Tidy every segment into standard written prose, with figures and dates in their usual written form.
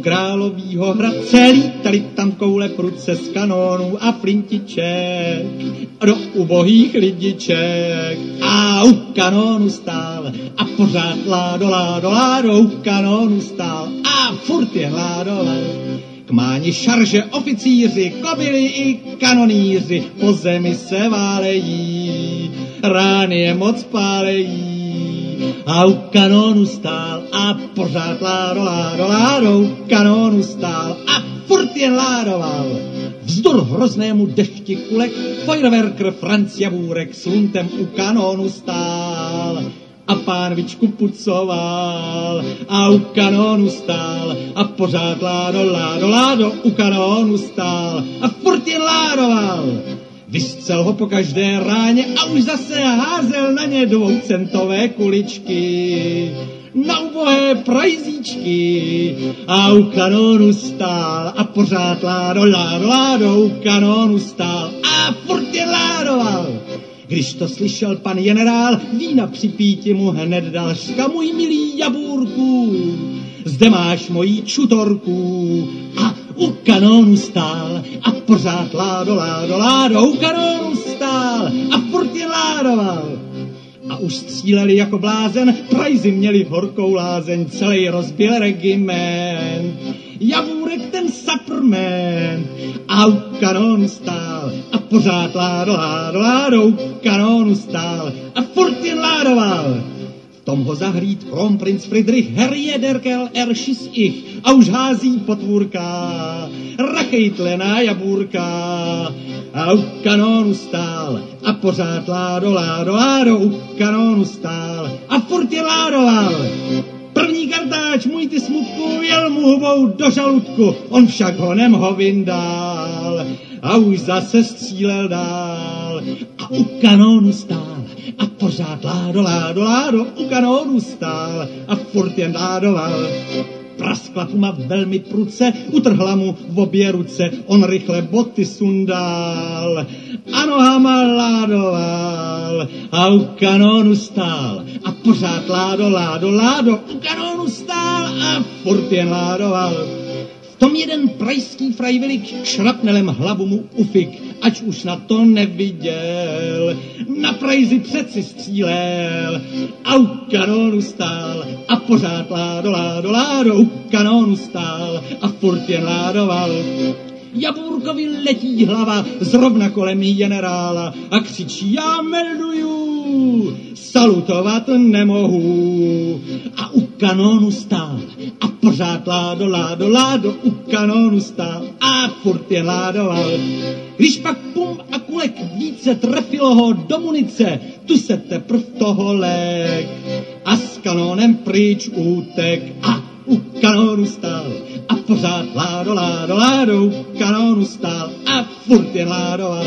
královýho Hradce lítali tam koule prudce z kanónů a flintiček do ubohých lidiček. A u kanónu stál a pořád ládo, ládo, ládo, u kanónu stál a furt jen ládo, ládo. K máni šarže oficíři, kobily i kanoníři po zemi se válejí, rány je moc pálejí. A u kanónu stál a pořád ládo, ládo, ládo, u kanónu stál a furt jen ládoval. Vzdor hroznému dešti kulek, feuerwerker Franc Javůrek s luntem u kanónu stál a pánvičku pucoval. A u kanónu stál a pořád ládo, ládo, ládo, u kanónu stál a furt jen ládoval. Vystřel ho po každé ráně a už zase házel na ně 2centové kuličky, na ubohé prajzíčky. A u kanónu stál a pořád ládo, ládo, ládo, u kanónu stál a furt je ládoval. Když to slyšel pan generál, vína připíti mu hned dal. Říká, můj milý Javůrku, zde máš mojí čutorku. A u kanónu stál a pořád ládo, ládo, ládo, u kanónu stál a furt je ládoval. A už stříleli jako blázen, prajzy měli horkou lázeň, celý rozbil regiment. Javůrek ten saprmen a u kanónu stál a pořád ládo, ládo, ládo, u kanónu stál a furt jen ládoval. V tom ho zahlíd kronprinc Friedrich Herjederkel Erschissich a už hází potvůrka, rachejtlená Javůrka. A u kanónu stál a pořád ládo, ládo, ládo, u kanónu stál a furt je ládoval. První kartáč, můj ty smutku, jel mu hubou do žaludku, on však honem ho vyndal a už zase střílel dál. A u kanónu stál a pořád ládo, ládo, ládo, u kanónu stál a furt jen ládoval. Praskla puma velmi prudce, utrhla mu v obě ruce, on rychle boty sundal a nohama ládoval. A u kanónu stál a pořád ládo, ládo, ládo, u kanónu stál a furt jen ládoval. V tom jeden prajský frajvilik šrapnelem hlavu mu ufik, ač už na to neviděl, na prajzi přeci střílel. A u kanónu stál a pořád ládo, ládo, ládo, u kanónu stál a furt jen ládoval. Javůrkovi letí hlava zrovna kolem generála a křičí, já melduju, salutovat nemohu. A u kanónu stál a pořád ládo, ládo, ládo, u kanónu stál a furt jen ládoval. Když pak pum a kulek více trefilo ho do munice, tu se teprv toho lek a s kanónem pryč útek. A u kanónu stál a pořád ládo, ládo, ládo, u kanónu stál a furt jen ládoval.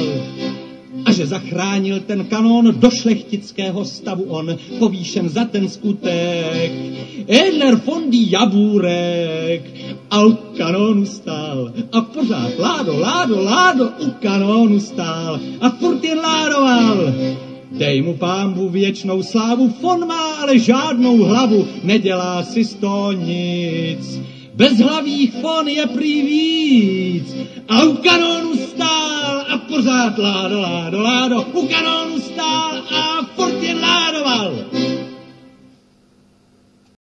A že zachránil ten kanón do šlechtického stavu on, povýšen za ten skutek, Edler von die Javůrek. A u kanónu stál a pořád ládo, ládo, ládo, u kanónu stál a furt jen ládoval. Dej mu pánbu věčnou slávu, von má ale žádnou hlavu, nedělá si z toho nic. Bezhlavých von je prý víc. A u kanónu stál a pořád ládo, ládo, ládo, u kanónu stál a furt jen ládoval.